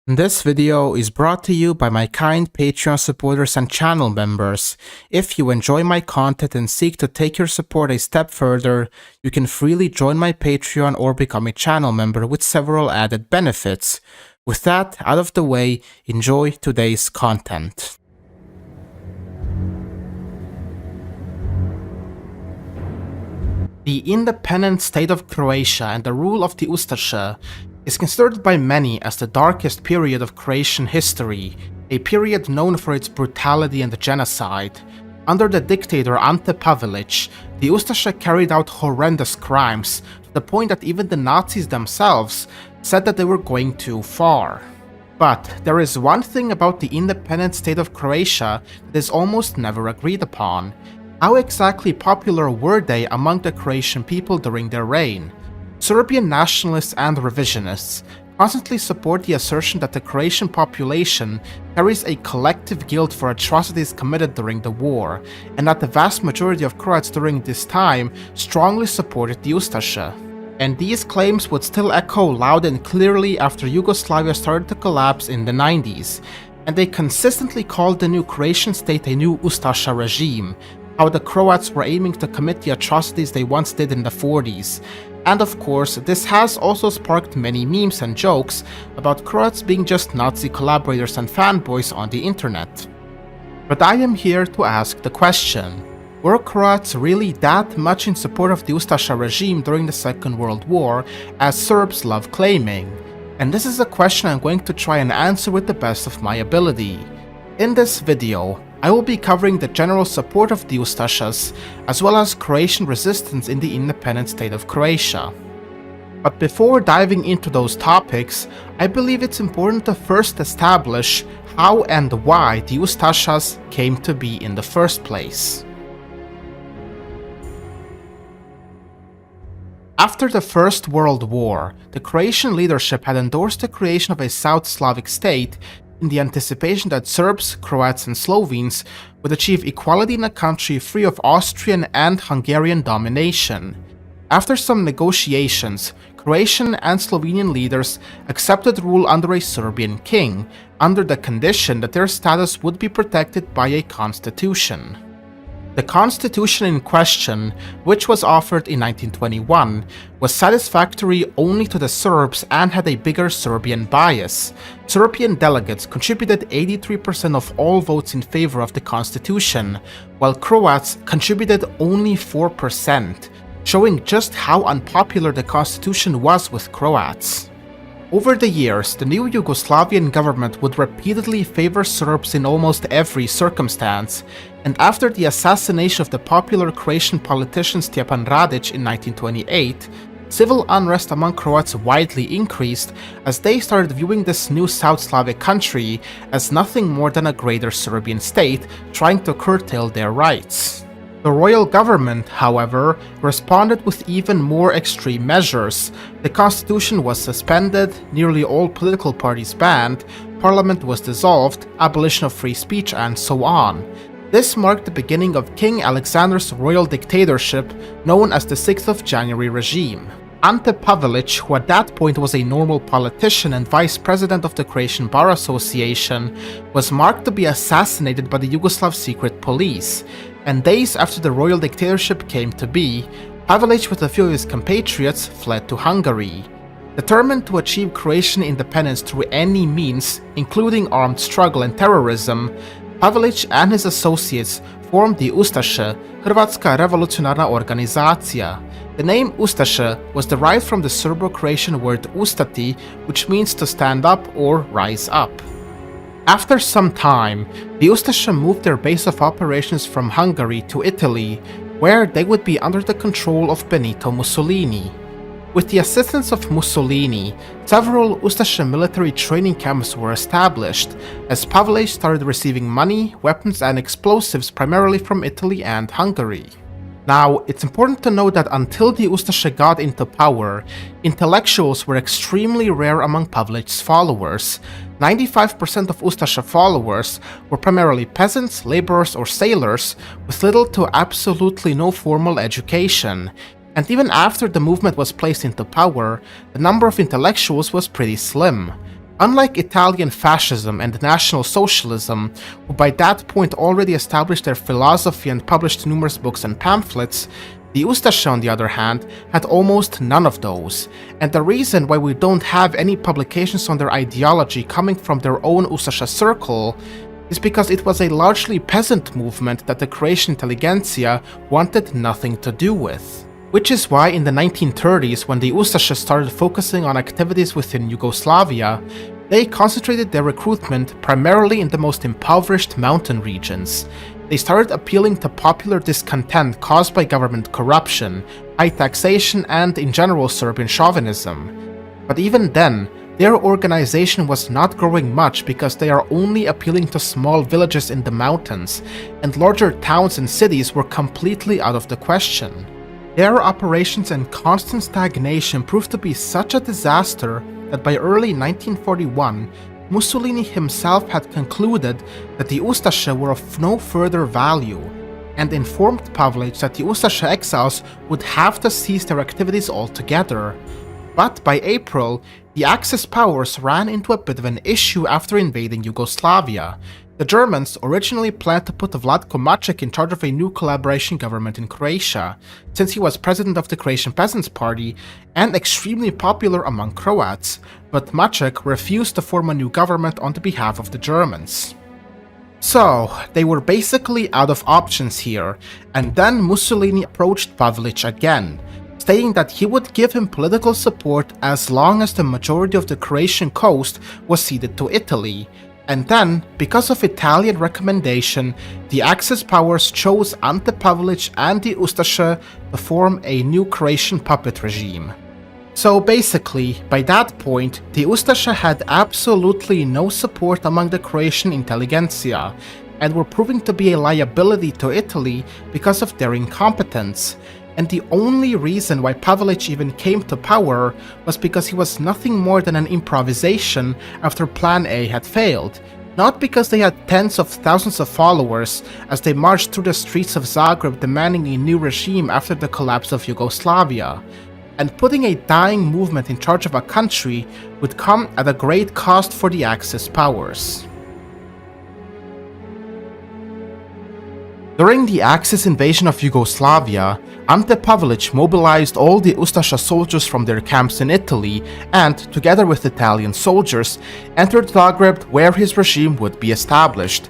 This video is brought to you by my kind Patreon supporters and channel members. If you enjoy my content and seek to take your support a step further, you can freely join my Patreon or become a channel member with several added benefits. With that out of the way, enjoy today's content. The independent state of Croatia and the rule of the Ustaša is considered by many as the darkest period of Croatian history, a period known for its brutality and genocide. Under the dictator Ante Pavelić, the Ustaša carried out horrendous crimes to the point that even the Nazis themselves said that they were going too far. But there is one thing about the independent state of Croatia that is almost never agreed upon. How exactly popular were they among the Croatian people during their reign? Serbian nationalists and revisionists constantly support the assertion that the Croatian population carries a collective guilt for atrocities committed during the war, and that the vast majority of Croats during this time strongly supported the Ustaša. And these claims would still echo loud and clearly after Yugoslavia started to collapse in the 90s, and they consistently called the new Croatian state a new Ustaša regime, how the Croats were aiming to commit the atrocities they once did in the 40s. And of course, this has also sparked many memes and jokes about Croats being just Nazi collaborators and fanboys on the internet. But I am here to ask the question: were Croats really that much in support of the Ustaša regime during the Second World War, as Serbs love claiming? And this is a question I'm going to try and answer with the best of my ability. In this video, I will be covering the general support of the Ustašas, as well as Croatian resistance in the independent state of Croatia. But before diving into those topics, I believe it's important to first establish how and why the Ustašas came to be in the first place. After the First World War, the Croatian leadership had endorsed the creation of a South Slavic state in the anticipation that Serbs, Croats and Slovenes would achieve equality in a country free of Austrian and Hungarian domination. After some negotiations, Croatian and Slovenian leaders accepted rule under a Serbian king, under the condition that their status would be protected by a constitution. The constitution in question, which was offered in 1921, was satisfactory only to the Serbs and had a bigger Serbian bias. Serbian delegates contributed 83% of all votes in favor of the constitution, while Croats contributed only 4%, showing just how unpopular the constitution was with Croats. Over the years, the new Yugoslavian government would repeatedly favor Serbs in almost every circumstance, and after the assassination of the popular Croatian politician Stjepan Radić in 1928, civil unrest among Croats widely increased as they started viewing this new South Slavic country as nothing more than a greater Serbian state trying to curtail their rights. The royal government, however, responded with even more extreme measures. The constitution was suspended, nearly all political parties banned, parliament was dissolved, abolition of free speech, and so on. This marked the beginning of King Alexander's royal dictatorship, known as the 6th of January regime. Ante Pavelić, who at that point was a normal politician and vice president of the Croatian Bar Association, was marked to be assassinated by the Yugoslav secret police, and days after the royal dictatorship came to be, Pavelić with a few of his compatriots fled to Hungary. Determined to achieve Croatian independence through any means, including armed struggle and terrorism, Pavelić and his associates formed the Ustaša, Hrvatska revolucionarna organizacija. The name Ustaša was derived from the Serbo-Croatian word ustati, which means to stand up or rise up. After some time, the Ustaša moved their base of operations from Hungary to Italy, where they would be under the control of Benito Mussolini. With the assistance of Mussolini, several Ustaša military training camps were established, as Pavelić started receiving money, weapons and explosives primarily from Italy and Hungary. Now, it's important to note that until the Ustaša got into power, intellectuals were extremely rare among Pavelić's followers. 95% of Ustaša followers were primarily peasants, laborers or sailors with little to absolutely no formal education. And even after the movement was placed into power, the number of intellectuals was pretty slim. Unlike Italian fascism and National Socialism, who by that point already established their philosophy and published numerous books and pamphlets, the Ustaša, on the other hand, had almost none of those, and the reason why we don't have any publications on their ideology coming from their own Ustaša circle is because it was a largely peasant movement that the Croatian intelligentsia wanted nothing to do with. Which is why in the 1930s, when the Ustaša started focusing on activities within Yugoslavia, they concentrated their recruitment primarily in the most impoverished mountain regions. They started appealing to popular discontent caused by government corruption, high taxation, and in general Serbian chauvinism. But even then, their organization was not growing much because they are only appealing to small villages in the mountains, and larger towns and cities were completely out of the question. Their operations and constant stagnation proved to be such a disaster that by early 1941, Mussolini himself had concluded that the Ustaša were of no further value, and informed Pavlić that the Ustaša exiles would have to cease their activities altogether. But by April, the Axis powers ran into a bit of an issue after invading Yugoslavia. The Germans originally planned to put Vlatko Maček in charge of a new collaboration government in Croatia, since he was president of the Croatian Peasants' Party and extremely popular among Croats, but Maček refused to form a new government on the behalf of the Germans. So, they were basically out of options here, and then Mussolini approached Pavlić again, stating that he would give him political support as long as the majority of the Croatian coast was ceded to Italy. And then, because of Italian recommendation, the Axis powers chose Ante Pavlić and the Ustaša to form a new Croatian puppet regime. So basically, by that point, the Ustaša had absolutely no support among the Croatian intelligentsia, and were proving to be a liability to Italy because of their incompetence. And the only reason why Pavlić even came to power was because he was nothing more than an improvisation after Plan A had failed, not because they had tens of thousands of followers as they marched through the streets of Zagreb demanding a new regime after the collapse of Yugoslavia. And putting a dying movement in charge of a country would come at a great cost for the Axis powers. During the Axis invasion of Yugoslavia, Ante Pavlić mobilized all the Ustaša soldiers from their camps in Italy and, together with Italian soldiers, entered Zagreb where his regime would be established.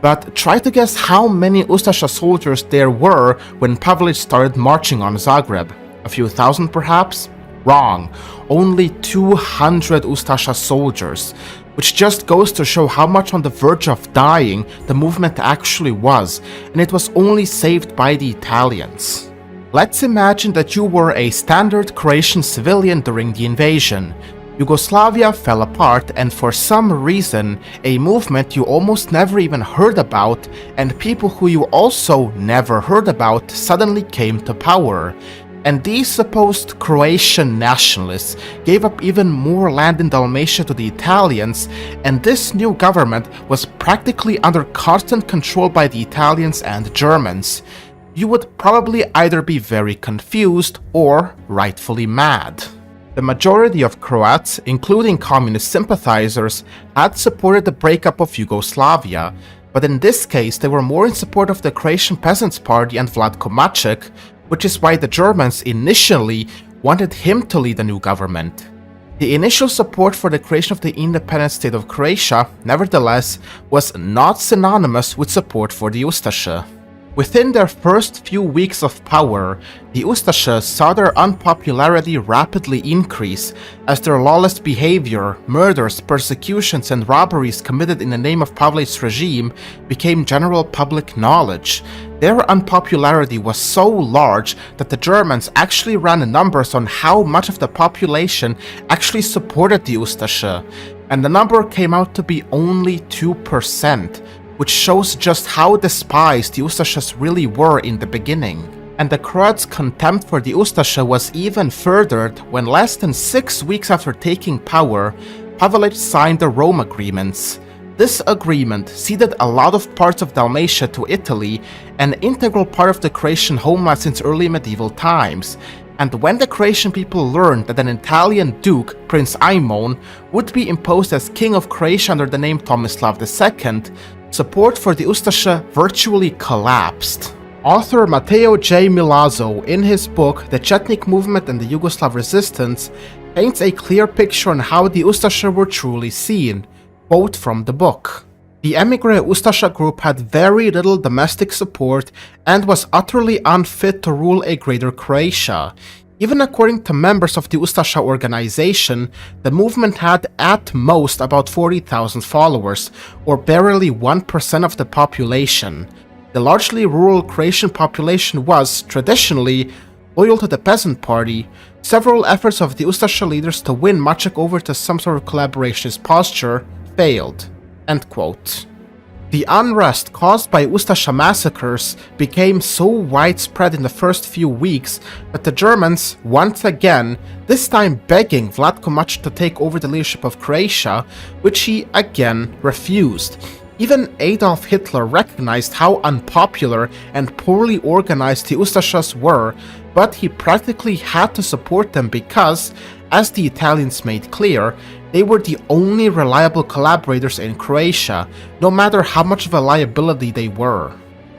But try to guess how many Ustaša soldiers there were when Pavlić started marching on Zagreb. A few thousand perhaps? Wrong. Only 200 Ustaša soldiers, which just goes to show how much on the verge of dying the movement actually was, and it was only saved by the Italians. Let's imagine that you were a standard Croatian civilian during the invasion. Yugoslavia fell apart, and for some reason, a movement you almost never even heard about, and people who you also never heard about suddenly came to power. And these supposed Croatian nationalists gave up even more land in Dalmatia to the Italians, and this new government was practically under constant control by the Italians and Germans. You would probably either be very confused or rightfully mad. The majority of Croats, including communist sympathizers, had supported the breakup of Yugoslavia, but in this case they were more in support of the Croatian Peasants' Party and Vlatko Maček, which is why the Germans initially wanted him to lead a new government. The initial support for the creation of the independent state of Croatia, nevertheless, was not synonymous with support for the Ustaša. Within their first few weeks of power, the Ustaša saw their unpopularity rapidly increase as their lawless behavior, murders, persecutions, and robberies committed in the name of Pavlić's regime became general public knowledge. Their unpopularity was so large that the Germans actually ran numbers on how much of the population actually supported the Ustaša, and the number came out to be only 2%. Which shows just how despised the Ustašas really were in the beginning. And the Croats' contempt for the Ustaša was even furthered when less than 6 weeks after taking power, Pavlić signed the Rome Agreements. This agreement ceded a lot of parts of Dalmatia to Italy, an integral part of the Croatian homeland since early medieval times, And when the Croatian people learned that an Italian duke, Prince Aimon, would be imposed as king of Croatia under the name Tomislav II, support for the Ustaša virtually collapsed. Author Mateo J. Milazzo, in his book The Chetnik Movement and the Yugoslav Resistance, paints a clear picture on how the Ustaša were truly seen. Quote from the book. The emigre Ustaša group had very little domestic support and was utterly unfit to rule a greater Croatia. Even according to members of the Ustaša organization, the movement had at most about 40,000 followers, or barely 1% of the population. The largely rural Croatian population was, traditionally, loyal to the Peasant Party. Several efforts of the Ustaša leaders to win Maček over to some sort of collaborationist posture failed. End quote. The unrest caused by Ustaša massacres became so widespread in the first few weeks that the Germans, once again, this time begging Vlatko Maček to take over the leadership of Croatia, which he again refused. Even Adolf Hitler recognized how unpopular and poorly organized the Ustašas were, but he practically had to support them because, as the Italians made clear, they were the only reliable collaborators in Croatia, no matter how much of a liability they were.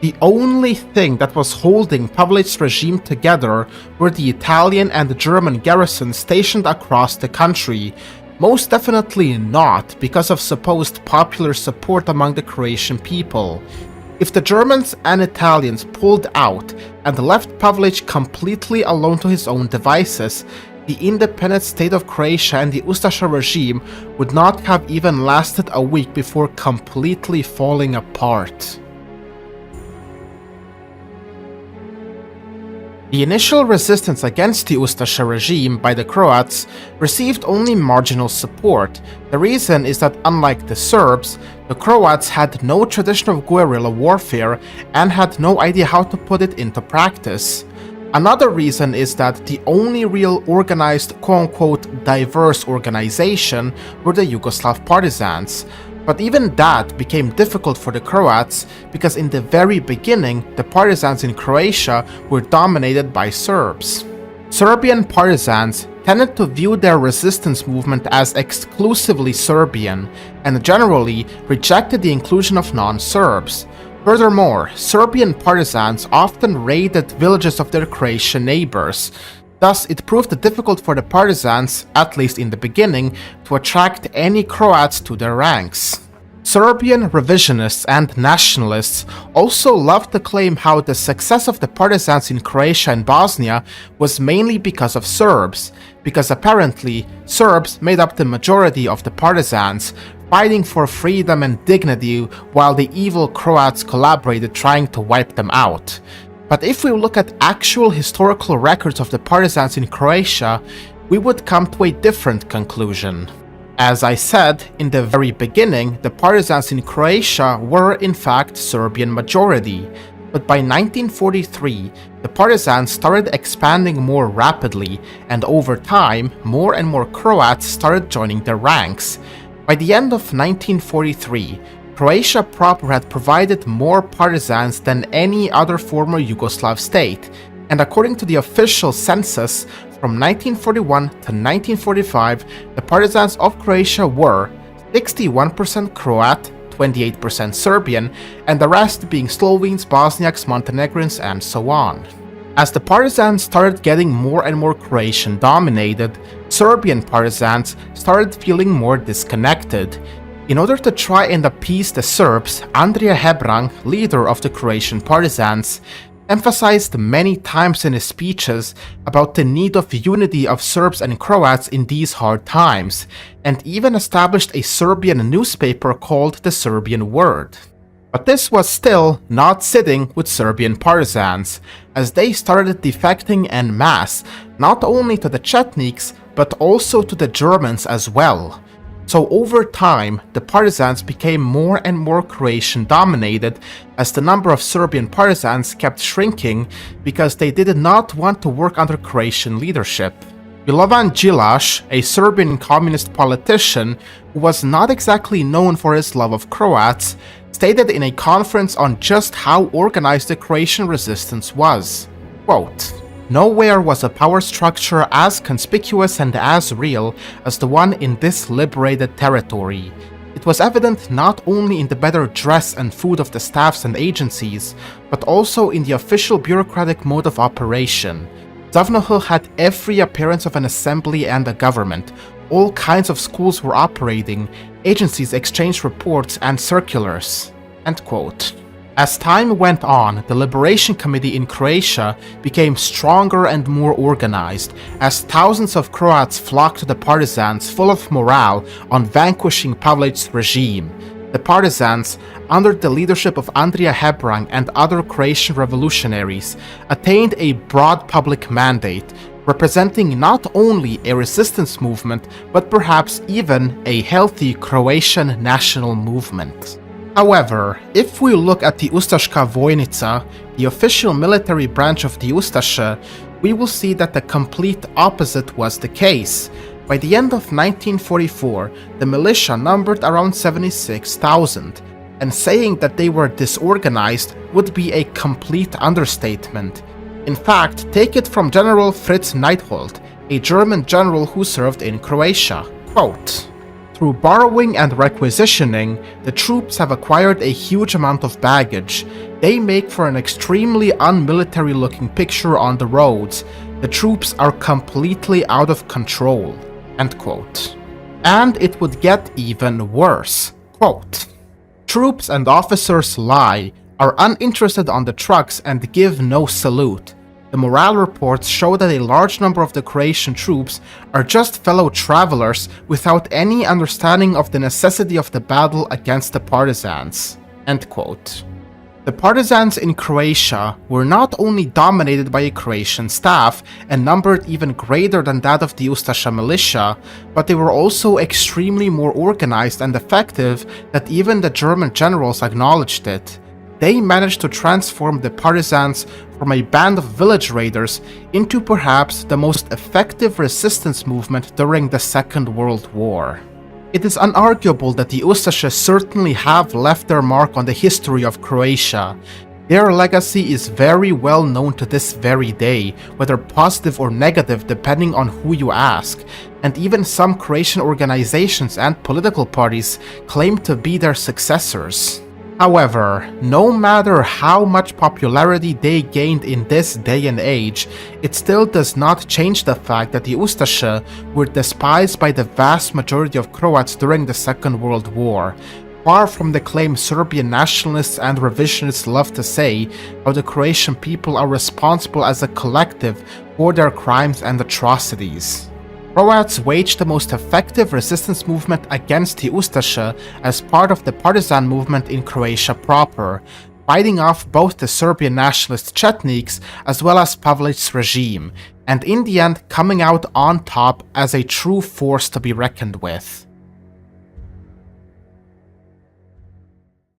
The only thing that was holding Pavelić's regime together were the Italian and the German garrisons stationed across the country, most definitely not because of supposed popular support among the Croatian people. If the Germans and Italians pulled out and left Pavelić completely alone to his own devices, the independent state of Croatia and the Ustaša regime would not have even lasted a week before completely falling apart. The initial resistance against the Ustaša regime by the Croats received only marginal support. The reason is that, unlike the Serbs, the Croats had no tradition of guerrilla warfare and had no idea how to put it into practice. Another reason is that the only real organized quote-unquote diverse organization were the Yugoslav partisans. But even that became difficult for the Croats because in the very beginning the partisans in Croatia were dominated by Serbs. Serbian partisans tended to view their resistance movement as exclusively Serbian and generally rejected the inclusion of non-Serbs. Furthermore, Serbian partisans often raided villages of their Croatian neighbors. Thus, it proved difficult for the partisans, at least in the beginning, to attract any Croats to their ranks. Serbian revisionists and nationalists also loved to claim how the success of the partisans in Croatia and Bosnia was mainly because of Serbs, because apparently Serbs made up the majority of the partisans, fighting for freedom and dignity while the evil Croats collaborated trying to wipe them out. But if we look at actual historical records of the partisans in Croatia, we would come to a different conclusion. As I said, in the very beginning, the partisans in Croatia were in fact Serbian majority, but by 1943, the partisans started expanding more rapidly, and over time, more and more Croats started joining their ranks. By the end of 1943, Croatia proper had provided more partisans than any other former Yugoslav state, and according to the official census, from 1941 to 1945, the partisans of Croatia were 61% Croat, 28% Serbian, and the rest being Slovenes, Bosniaks, Montenegrins, and so on. As the partisans started getting more and more Croatian dominated, Serbian partisans started feeling more disconnected. In order to try and appease the Serbs, Andrija Hebrang, leader of the Croatian partisans, emphasized many times in his speeches about the need of unity of Serbs and Croats in these hard times, and even established a Serbian newspaper called the Serbian Word. But this was still not sitting with Serbian partisans, as they started defecting en masse, not only to the Chetniks, but also to the Germans as well. So over time, the partisans became more and more Croatian dominated as the number of Serbian partisans kept shrinking because they did not want to work under Croatian leadership. Milovan Đilas, a Serbian communist politician who was not exactly known for his love of Croats, stated in a conference on just how organized the Croatian resistance was. Quote, Nowhere was a power structure as conspicuous and as real as the one in this liberated territory. It was evident not only in the better dress and food of the staffs and agencies, but also in the official bureaucratic mode of operation. Zavnohl had every appearance of an assembly and a government. All kinds of schools were operating, agencies exchanged reports and circulars." End quote. As time went on, the Liberation Committee in Croatia became stronger and more organized, as thousands of Croats flocked to the partisans full of morale on vanquishing Pavlovic's regime. The partisans, under the leadership of Andrija Hebrang and other Croatian revolutionaries, attained a broad public mandate, representing not only a resistance movement, but perhaps even a healthy Croatian national movement. However, if we look at the Ustaška Vojnica, the official military branch of the Ustaša, we will see that the complete opposite was the case. By the end of 1944, the militia numbered around 76,000, and saying that they were disorganized would be a complete understatement. In fact, take it from General Fritz Neithold, a German general who served in Croatia. Quote, "Through borrowing and requisitioning, the troops have acquired a huge amount of baggage. They make for an extremely unmilitary looking picture on the roads. The troops are completely out of control." End quote. And it would get even worse. Quote, "Troops and officers lie, are uninterested on the trucks and give no salute. The morale reports show that a large number of the Croatian troops are just fellow travelers without any understanding of the necessity of the battle against the partisans." End quote. The partisans in Croatia were not only dominated by a Croatian staff and numbered even greater than that of the Ustaša militia, but they were also extremely more organized and effective that even the German generals acknowledged it. They managed to transform the partisans from a band of village raiders into perhaps the most effective resistance movement during the Second World War. It is unarguable that the Ustaša certainly have left their mark on the history of Croatia. Their legacy is very well known to this very day, whether positive or negative depending on who you ask, and even some Croatian organizations and political parties claim to be their successors. However, no matter how much popularity they gained in this day and age, it still does not change the fact that the Ustaša were despised by the vast majority of Croats during the Second World War. Far from the claim Serbian nationalists and revisionists love to say, how the Croatian people are responsible as a collective for their crimes and atrocities. Croats waged the most effective resistance movement against the Ustaša as part of the partisan movement in Croatia proper, fighting off both the Serbian nationalist Chetniks as well as Pavlovic's regime, and in the end coming out on top as a true force to be reckoned with.